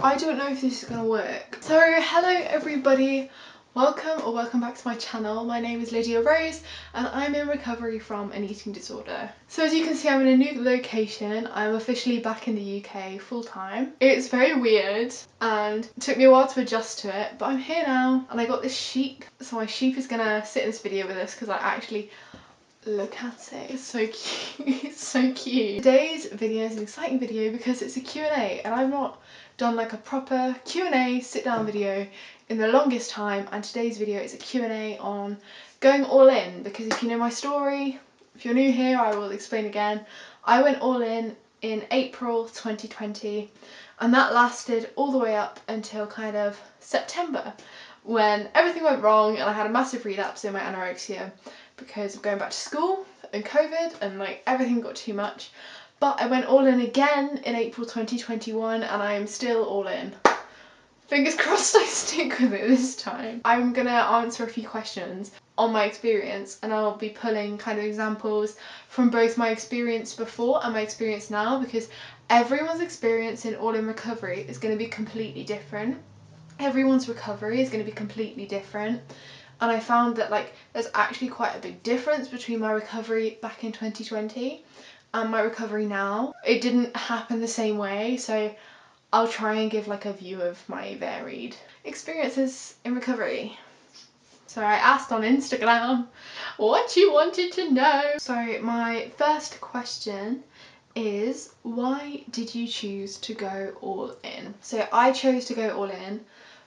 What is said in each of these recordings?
I don't know if this is gonna work. So hello everybody, welcome back to my channel. My name is Lydia Rose and I'm in recovery from an eating disorder. So as you can see, I'm in a new location. I'm officially back in the UK full time. It's very weird and it took me a while to adjust to it, but I'm here now and I got this sheep. So my sheep is gonna sit in this video with us because I actually look at it, it's so cute. It's so cute. Today's video is an exciting video because it's a Q&A and I've not done like a proper Q&A sit down video in the longest time, and today's video is a Q&A on going all in, because if you know my story, if you're new here, I will explain again. I went all in April 2020 and that lasted all the way up until kind of September, when everything went wrong and I had a massive relapse in my anorexia because of going back to school and COVID and like everything got too much. But I went all in again in April 2021 and I am still all in. Fingers crossed I stick with it this time. I'm gonna answer a few questions on my experience and I'll be pulling kind of examples from both my experience before and my experience now, because everyone's experience in all in recovery is going to be completely different. Everyone's recovery is going to be completely different. And I found that like there's actually quite a big difference between my recovery back in 2020 and my recovery now. It didn't happen the same way, so I'll try and give like a view of my varied experiences in recovery. So I asked on Instagram what you wanted to know. So my first question is, why did you choose to go all in? So I chose to go all in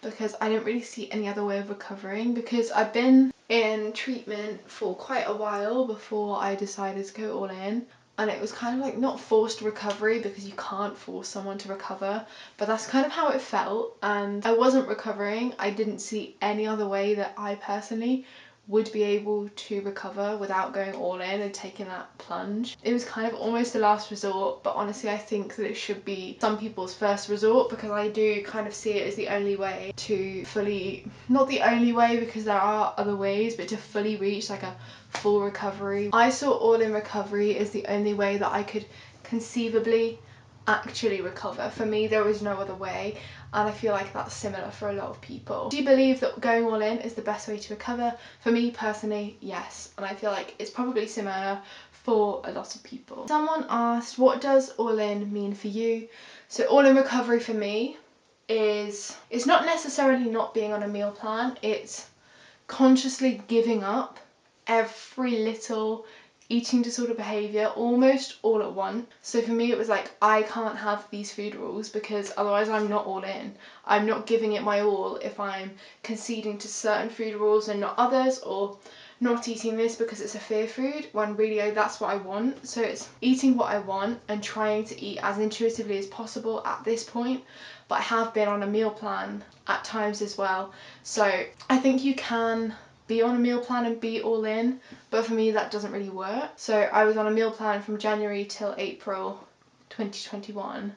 because I didn't really see any other way of recovering, because I've been in treatment for quite a while before I decided to go all in, and it was kind of like not forced recovery because you can't force someone to recover, but that's kind of how it felt. And I wasn't recovering. I didn't see any other way that I personally would be able to recover without going all in and taking that plunge. It was kind of almost a last resort, but honestly I think that it should be some people's first resort, because I do kind of see it as the only way to fully, not the only way because there are other ways, but to fully reach like a full recovery. I saw all in recovery as the only way that I could conceivably actually recover. For me, there was no other way, and I feel like that's similar for a lot of people. Do you believe that going all in is the best way to recover? For me personally, yes, and I feel like it's probably similar for a lot of people. Someone asked, what does all in mean for you? So all in recovery for me is, it's not necessarily not being on a meal plan, it's consciously giving up every little eating disorder behaviour almost all at once. So for me it was like, I can't have these food rules because otherwise I'm not all in. I'm not giving it my all if I'm conceding to certain food rules and not others, or not eating this because it's a fear food when really that's what I want. So it's eating what I want and trying to eat as intuitively as possible at this point, but I have been on a meal plan at times as well. So I think you can be on a meal plan and be all in, but for me that doesn't really work. So I was on a meal plan from January till April 2021,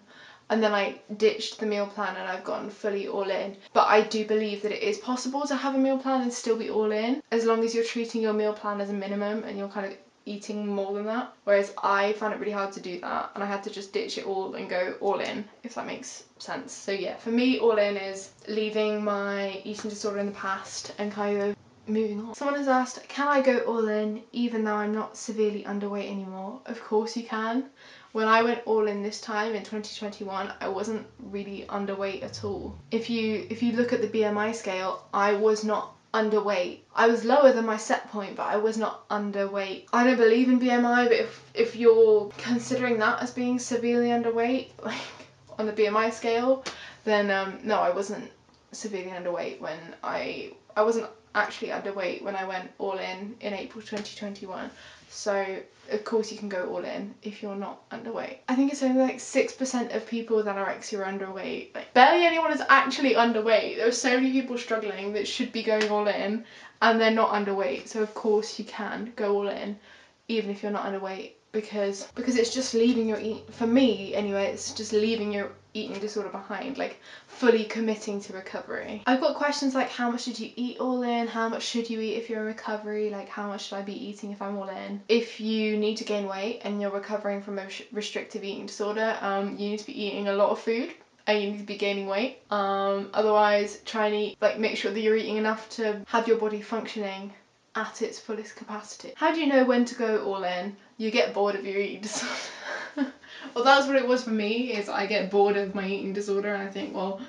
and then I ditched the meal plan and I've gone fully all in. But I do believe that it is possible to have a meal plan and still be all in, as long as you're treating your meal plan as a minimum and you're kind of eating more than that. Whereas I found it really hard to do that and I had to just ditch it all and go all in, if that makes sense. So yeah, for me all in is leaving my eating disorder in the past and kind of moving on. Someone has asked, can I go all in even though I'm not severely underweight anymore? Of course you can. When I went all in this time in 2021, I wasn't really underweight at all. If you look at the BMI scale, I was not underweight. I was lower than my set point, but I was not underweight. I don't believe in BMI, but if you're considering that as being severely underweight, like on the BMI scale, then no, I wasn't severely underweight when I wasn't actually underweight when I went all in April 2021. So of course you can go all in if you're not underweight. I think it's only like 6% of people with anorexia are underweight. Like barely anyone is actually underweight. There are so many people struggling that should be going all in and they're not underweight. So of course you can go all in even if you're not underweight, because it's just leaving your for me anyway, it's just leaving your eating disorder behind, like fully committing to recovery. I've got questions like, how much did you eat all in? How much should you eat if you're in recovery? Like, how much should I be eating if I'm all in? If you need to gain weight and you're recovering from a restrictive eating disorder, you need to be eating a lot of food, and you need to be gaining weight. Otherwise, try and eat, like, make sure that you're eating enough to have your body functioning at its fullest capacity. How do you know when to go all in? You get bored of your eating disorder. Well, that's what it was for me, is I get bored of my eating disorder and I think, well,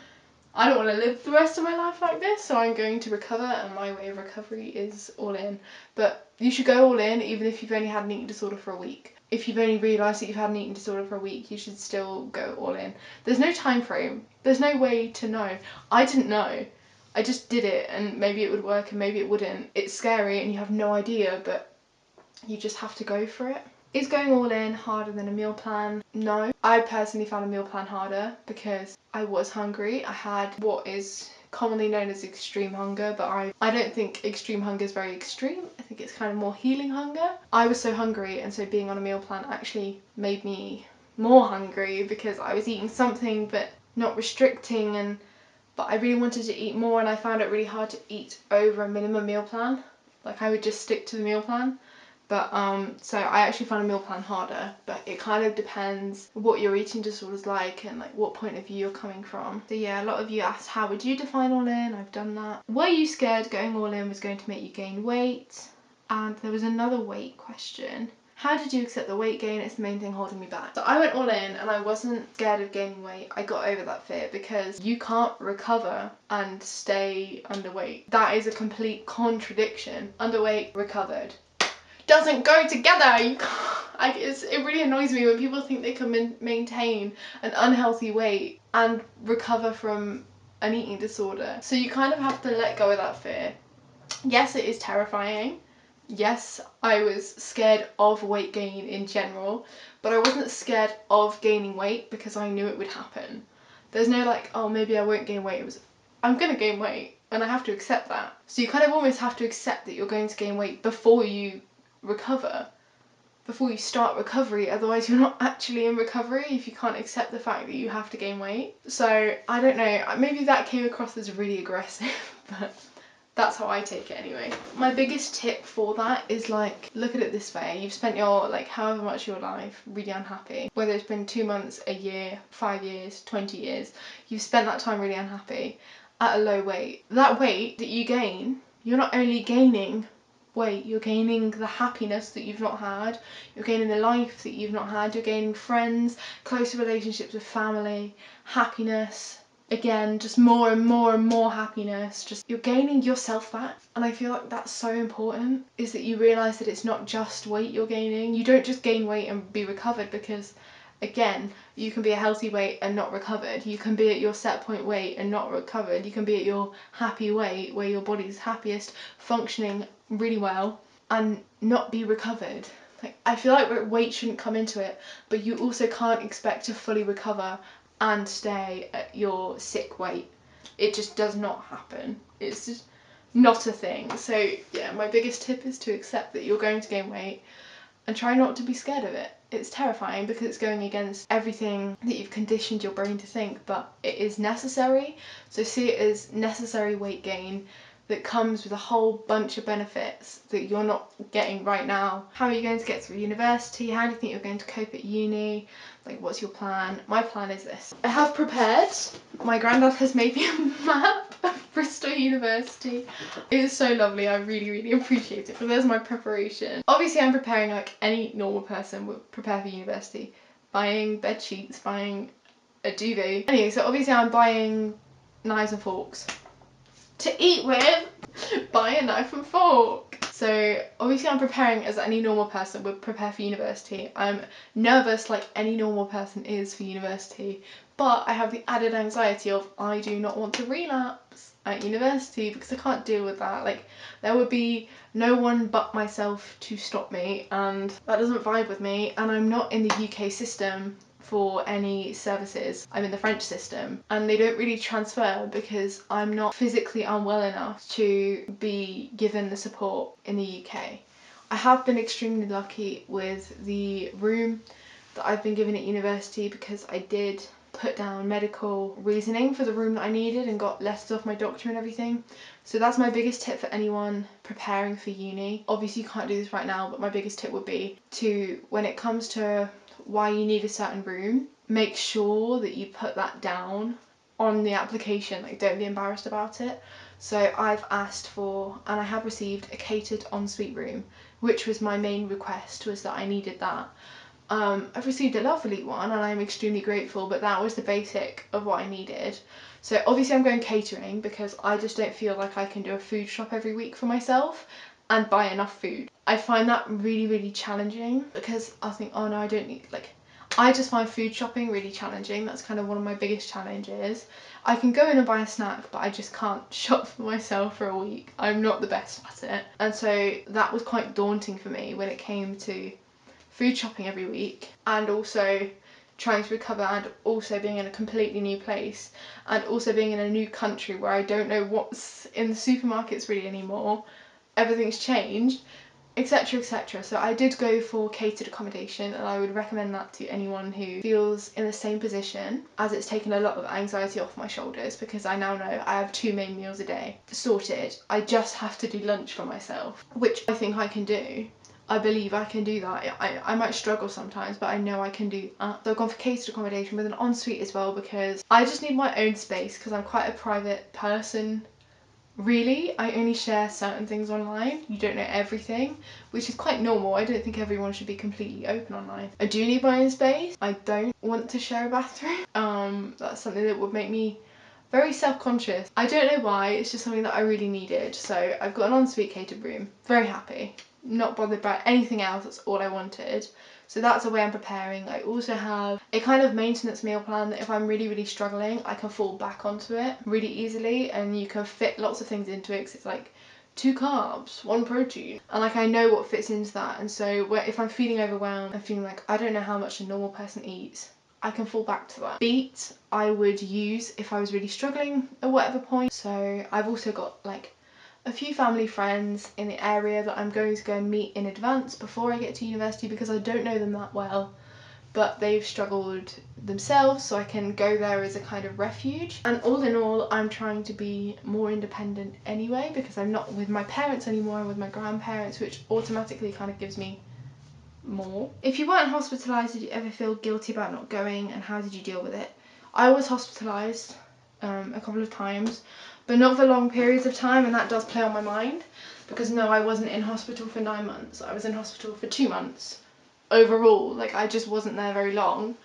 I don't want to live the rest of my life like this, so I'm going to recover, and my way of recovery is all in. But you should go all in even if you've only had an eating disorder for a week. If you've only realised that you've had an eating disorder for a week, you should still go all in. There's no time frame. There's no way to know. I didn't know. I just did it, and maybe it would work and maybe it wouldn't. It's scary and you have no idea, but you just have to go for it. Is going all in harder than a meal plan? No. I personally found a meal plan harder because I was hungry. I had what is commonly known as extreme hunger, but I don't think extreme hunger is very extreme. I think it's kind of more healing hunger. I was so hungry, and so being on a meal plan actually made me more hungry because I was eating something but not restricting, but I really wanted to eat more, and I found it really hard to eat over a minimum meal plan. Like, I would just stick to the meal plan. But so I actually found a meal plan harder, but it kind of depends what your eating disorder's like and like what point of view you're coming from. So yeah, a lot of you asked, how would you define all in? I've done that. Were you scared going all in was going to make you gain weight? And there was another weight question. How did you accept the weight gain? It's the main thing holding me back. So I went all in and I wasn't scared of gaining weight. I got over that fear because you can't recover and stay underweight. That is a complete contradiction. Underweight, recovered. Doesn't go together. You can't. It really annoys me when people think they can maintain an unhealthy weight and recover from an eating disorder. So you kind of have to let go of that fear. Yes, it is terrifying. Yes, I was scared of weight gain in general, but I wasn't scared of gaining weight because I knew it would happen. There's no like, oh, maybe I won't gain weight. It was, I'm gonna gain weight and I have to accept that. So you kind of almost have to accept that you're going to gain weight before you recover, before you start recovery. Otherwise you're not actually in recovery if you can't accept the fact that you have to gain weight. So I don't know, maybe that came across as really aggressive, but that's how I take it anyway. My biggest tip for that is, like, look at it this way. You've spent your, like, however much of your life really unhappy. Whether it's been 2 months, a year, 5 years, 20 years, you've spent that time really unhappy at a low weight. That weight that you gain, you're not only gaining weight, you're gaining the happiness that you've not had, you're gaining the life that you've not had, you're gaining friends, closer relationships with family, happiness, again, just more and more and more happiness. Just, you're gaining yourself back. And I feel like that's so important, is that you realise that it's not just weight you're gaining. You don't just gain weight and be recovered, because again, you can be a healthy weight and not recovered. You can be at your set point weight and not recovered. You can be at your happy weight where your body's happiest, functioning really well, and not be recovered. Like, I feel like weight shouldn't come into it, but you also can't expect to fully recover and stay at your sick weight. It just does not happen. It's just not a thing. So yeah, my biggest tip is to accept that you're going to gain weight and try not to be scared of it. It's terrifying because it's going against everything that you've conditioned your brain to think, but it is necessary. So see it as necessary weight gain that comes with a whole bunch of benefits that you're not getting right now. How are you going to get through university? How do you think you're going to cope at uni? Like, what's your plan? My plan is this. I have prepared. My granddad has made me a map of Bristol University. It is so lovely. I really, really appreciate it. But there's my preparation. Obviously, I'm preparing like any normal person would prepare for university. Buying bed sheets, buying a duvet. Anyway, so obviously I'm buying knives and forks to eat with. Buy a knife and fork. So obviously I'm preparing as any normal person would prepare for university. I'm nervous like any normal person is for university, but I have the added anxiety of I do not want to relapse at university because I can't deal with that. Like, there would be no one but myself to stop me, and that doesn't vibe with me. And I'm not in the UK system for any services. I'm in the French system, and they don't really transfer because I'm not physically unwell enough to be given the support in the UK. I have been extremely lucky with the room that I've been given at university because I did put down medical reasoning for the room that I needed and got letters off my doctor and everything. So that's my biggest tip for anyone preparing for uni. Obviously you can't do this right now, but my biggest tip would be to, when it comes to why you need a certain room, make sure that you put that down on the application, like don't be embarrassed about it. So I've asked for, and I have received, a catered ensuite room, which was my main request, was that I needed that. I've received a lovely one and I'm extremely grateful, but that was the basic of what I needed. So obviously I'm going catering because I just don't feel like I can do a food shop every week for myself and buy enough food. I find that really, really challenging because I think, oh no, I don't need, like, I just find food shopping really challenging. That's kind of one of my biggest challenges. I can go in and buy a snack, but I just can't shop for myself for a week. I'm not the best at it. And so that was quite daunting for me when it came to food shopping every week, and also trying to recover, and also being in a completely new place, and also being in a new country where I don't know what's in the supermarkets really anymore. Everything's changed, etc, etc. So I did go for catered accommodation, and I would recommend that to anyone who feels in the same position, as it's taken a lot of anxiety off my shoulders because I now know I have 2 main meals a day sorted. I just have to do lunch for myself, which I think I can do. I believe I can do that. I might struggle sometimes, but I know I can do that. So I've gone for catered accommodation with an ensuite as well because I just need my own space because I'm quite a private person. Really, I only share certain things online. You don't know everything, which is quite normal. I don't think everyone should be completely open online. I do need my own space. I don't want to share a bathroom. That's something that would make me very self-conscious. I don't know why, it's just something that I really needed. So I've got an ensuite catered room. Very happy. Not bothered by anything else, that's all I wanted. So that's the way I'm preparing. I also have a kind of maintenance meal plan that if I'm really, really struggling, I can fall back onto it really easily, and you can fit lots of things into it because it's like 2 carbs, 1 protein, and like I know what fits into that. And so if I'm feeling overwhelmed and feeling like I don't know how much a normal person eats, I can fall back to that. Beets I would use if I was really struggling at whatever point. So I've also got like a few family friends in the area that I'm going to go and meet in advance before I get to university because I don't know them that well, but they've struggled themselves, so I can go there as a kind of refuge. And all in all, I'm trying to be more independent anyway because I'm not with my parents anymore, I'm with my grandparents, which automatically kind of gives me more. If you weren't hospitalised, did you ever feel guilty about not going, and how did you deal with it? I was hospitalised a couple of times, but not for long periods of time, and that does play on my mind because no, I wasn't in hospital for 9 months. I was in hospital for 2 months overall. Like, I just wasn't there very long.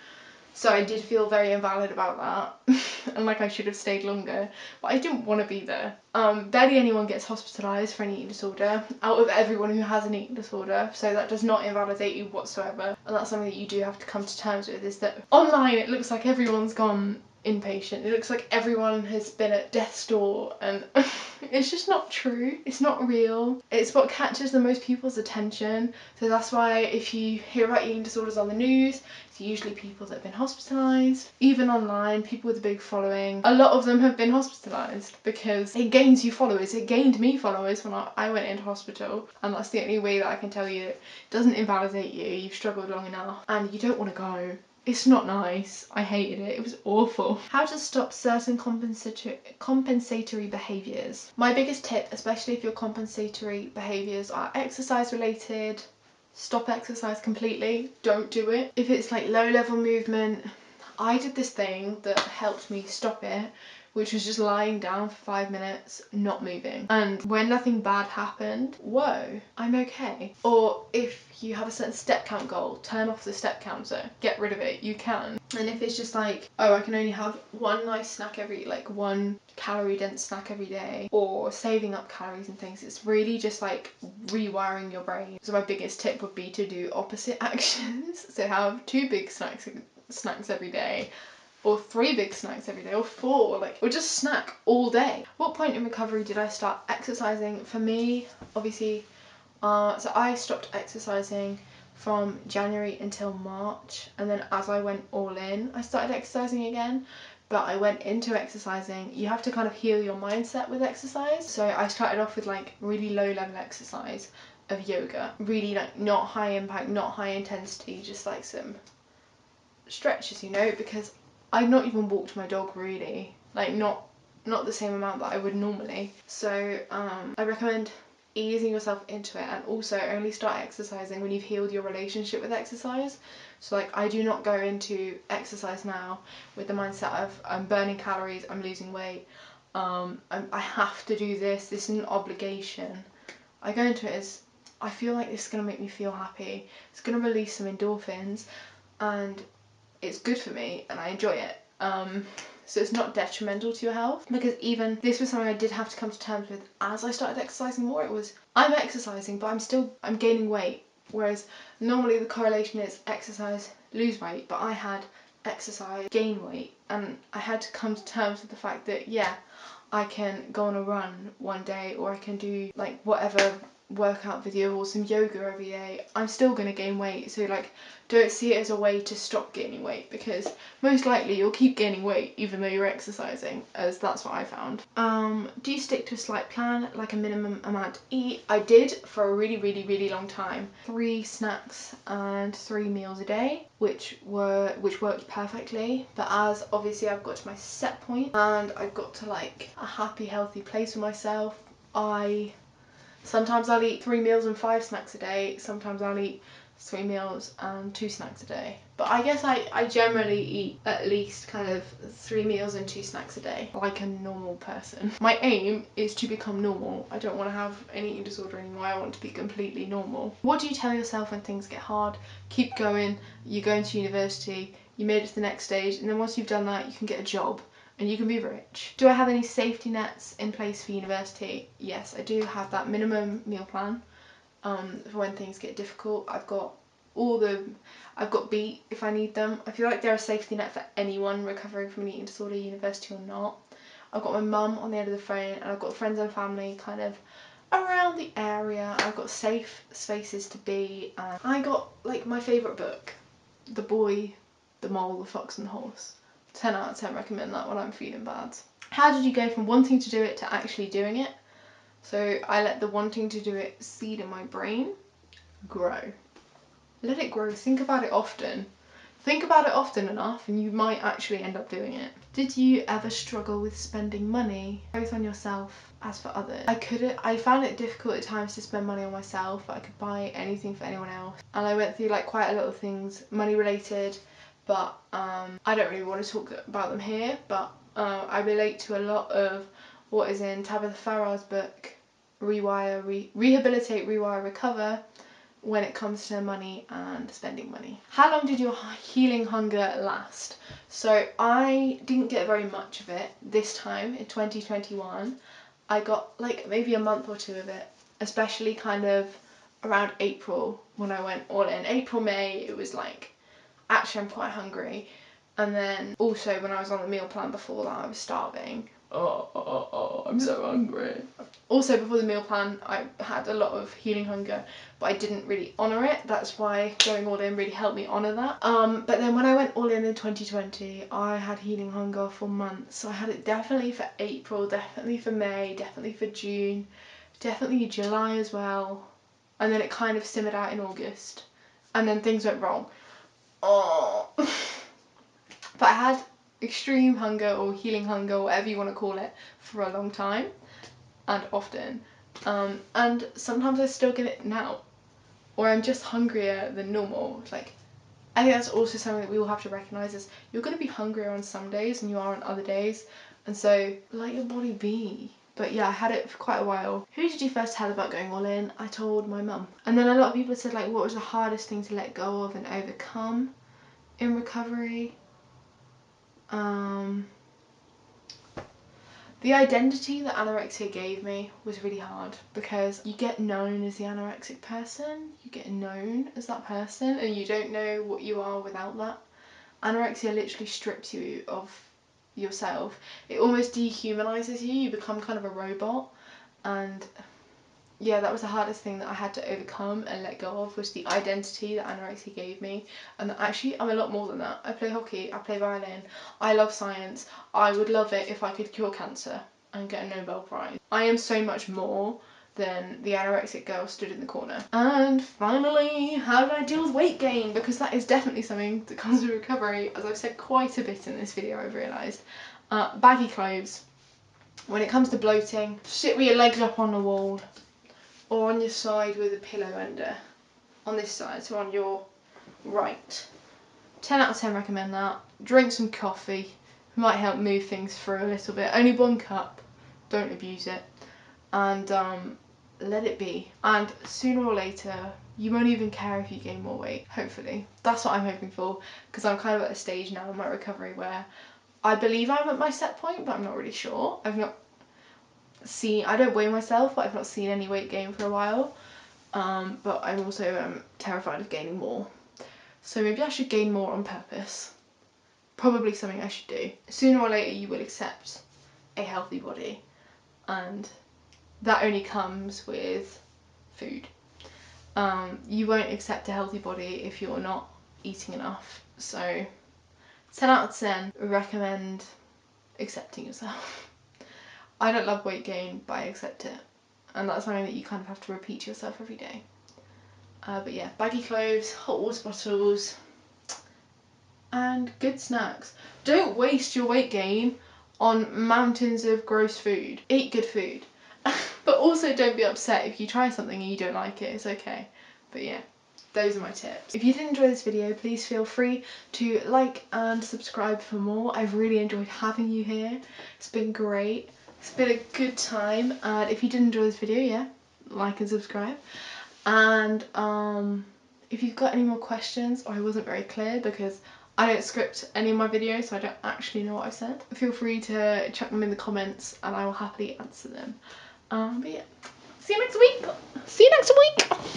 So I did feel very invalid about that and like I should have stayed longer, but I didn't want to be there. Barely anyone gets hospitalised for an eating disorder out of everyone who has an eating disorder, so that does not invalidate you whatsoever. And that's something that you do have to come to terms with, is that online it looks like everyone's gone inpatient. It looks like everyone has been at death's door, and it's just not true. It's not real. It's what catches the most people's attention. So that's why if you hear about eating disorders on the news, it's usually people that have been hospitalised. Even online, people with a big following, a lot of them have been hospitalised because it gains you followers. It gained me followers when I went into hospital, and that's the only way that I can tell you it doesn't invalidate you. You've struggled long enough and you don't want to go. It's not nice. I hated it. It was awful. How to stop certain compensatory behaviours. My biggest tip, especially if your compensatory behaviours are exercise related, stop exercise completely. Don't do it. If it's like low level movement, I did this thing that helped me stop it, which was just lying down for 5 minutes, not moving. And when nothing bad happened, whoa, I'm okay. Or if you have a certain step count goal, turn off the step counter, get rid of it, you can. And if it's just like, oh, I can only have one nice snack like 1 calorie dense snack every day, or saving up calories and things, it's really just like rewiring your brain. So my biggest tip would be to do opposite actions. So have 2 big snacks every day, or 3 big snacks every day, or 4, or just snack all day. What point in recovery did I start exercising? For me, obviously, so I stopped exercising from January until March, and then as I went all in, I started exercising again. But I went into exercising, you have to kind of heal your mindset with exercise. So I started off with like really low level exercise of yoga, really like not high impact, not high intensity, just like some stretches, you know, because I'd not even walked my dog really, like not the same amount that I would normally. So I recommend easing yourself into it, and also only start exercising when you've healed your relationship with exercise. So like, I do not go into exercise now with the mindset of I'm burning calories, I'm losing weight, I have to do this, this is an obligation. I go into it as, I feel like this is going to make me feel happy, it's going to release some endorphins, and it's good for me and I enjoy it. So it's not detrimental to your health, because even this was something I did have to come to terms with as I started exercising more. It was, I'm exercising but I'm gaining weight, whereas normally the correlation is exercise, lose weight, but I had exercise, gain weight, and I had to come to terms with the fact that yeah, I can go on a run one day, or I can do like whatever workout video or some yoga every day, I'm still going to gain weight. So like, don't see it as a way to stop gaining weight, because most likely you'll keep gaining weight even though you're exercising, as that's what I found. Do you stick to a slight plan, like a minimum amount to eat? I did for a really long time. 3 snacks and 3 meals a day, which worked perfectly. But as obviously I've got to my set point and I've got to like a happy, healthy place for myself, sometimes I'll eat 3 meals and 5 snacks a day, sometimes I'll eat 3 meals and 2 snacks a day. But I guess I generally eat at least kind of 3 meals and 2 snacks a day, like a normal person. My aim is to become normal. I don't want to have an eating disorder anymore, I want to be completely normal. What do you tell yourself when things get hard? Keep going, you're going to university, you made it to the next stage, and then once you've done that, you can get a job and you can be rich. Do I have any safety nets in place for university? Yes, I do have that minimum meal plan for when things get difficult. I've got Beat if I need them. I feel like they're a safety net for anyone recovering from an eating disorder, university or not. I've got my mum on the end of the phone, and I've got friends and family kind of around the area. I've got safe spaces to be, and I got like my favourite book, The Boy, the Mole, the Fox and the Horse. 10 out of 10 recommend that when I'm feeling bad. How did you go from wanting to do it to actually doing it? So I let the wanting to do it seed in my brain grow. Let it grow, think about it often. Think about it often enough and you might actually end up doing it. Did you ever struggle with spending money, both on yourself as for others? I found it difficult at times to spend money on myself, but I could buy anything for anyone else. And I went through like quite a lot of things money related, but I don't really want to talk about them here, but I relate to a lot of what is in Tabitha Farrar's book, Rehabilitate, Rewire, Recover, when it comes to money and spending money. How long did your healing hunger last? So I didn't get very much of it this time in 2021. I got like maybe a month or 2 of it, especially kind of around April when I went all in. April, May, it was like, actually I'm quite hungry. And then also when I was on the meal plan before that, I was starving. I'm so hungry. Also before the meal plan, I had a lot of healing hunger, but I didn't really honour it. That's why going all in really helped me honour that. But then when I went all in 2020, I had healing hunger for months. So I had it definitely for April, definitely for May, definitely for June, definitely July as well. And then it kind of simmered out in August. And then things went wrong. Oh. But I had extreme hunger or healing hunger, whatever you want to call it, for a long time and often. And sometimes I still get it now, or I'm just hungrier than normal. Like, I think that's also something that we all have to recognise, is you're going to be hungrier on some days than you are on other days, and so let your body be. But yeah, I had it for quite a while. Who did you first tell about going all in? I told my mum. And then a lot of people said like, what was the hardest thing to let go of and overcome in recovery? The identity that anorexia gave me was really hard, because you get known as the anorexic person, you get known as that person, and you don't know what you are without that. Anorexia literally strips you of yourself. It almost dehumanises you, you become kind of a robot. And yeah, that was the hardest thing that I had to overcome and let go of, was the identity that anorexia gave me, and that actually I'm a lot more than that. I play hockey, I play violin, I love science, I would love it if I could cure cancer and get a Nobel Prize. I am so much more than the anorexic girl stood in the corner. And finally, how did I deal with weight gain? Because that is definitely something that comes with recovery, as I've said quite a bit in this video, I've realised. Baggy clothes. When it comes to bloating, sit with your legs up on the wall, or on your side with a pillow under. On this side, so on your right. 10 out of 10 recommend that. Drink some coffee. It might help move things through a little bit. Only 1 cup. Don't abuse it. And let it be. And sooner or later, you won't even care if you gain more weight. Hopefully. That's what I'm hoping for. Because I'm kind of at a stage now in my recovery where I believe I'm at my set point, but I'm not really sure. I don't weigh myself, but I've not seen any weight gain for a while. But I'm also terrified of gaining more. So maybe I should gain more on purpose. Probably something I should do. Sooner or later you will accept a healthy body, and that only comes with food. You won't accept a healthy body if you're not eating enough. So 10 out of 10 recommend accepting yourself. I don't love weight gain, but I accept it. And that's something that you kind of have to repeat to yourself every day. But yeah, baggy clothes, hot water bottles, and good snacks. Don't waste your weight gain on mountains of gross food. Eat good food. But also don't be upset if you try something and you don't like it. It's okay. But yeah, those are my tips. If you did enjoy this video, please feel free to like and subscribe for more. I've really enjoyed having you here. It's been great. It's been a good time. And if you did enjoy this video, yeah, like and subscribe. And if you've got any more questions or I wasn't very clear, because I don't script any of my videos, so I don't actually know what I've said, feel free to chuck them in the comments and I will happily answer them. But yeah, see you next week. See you next week.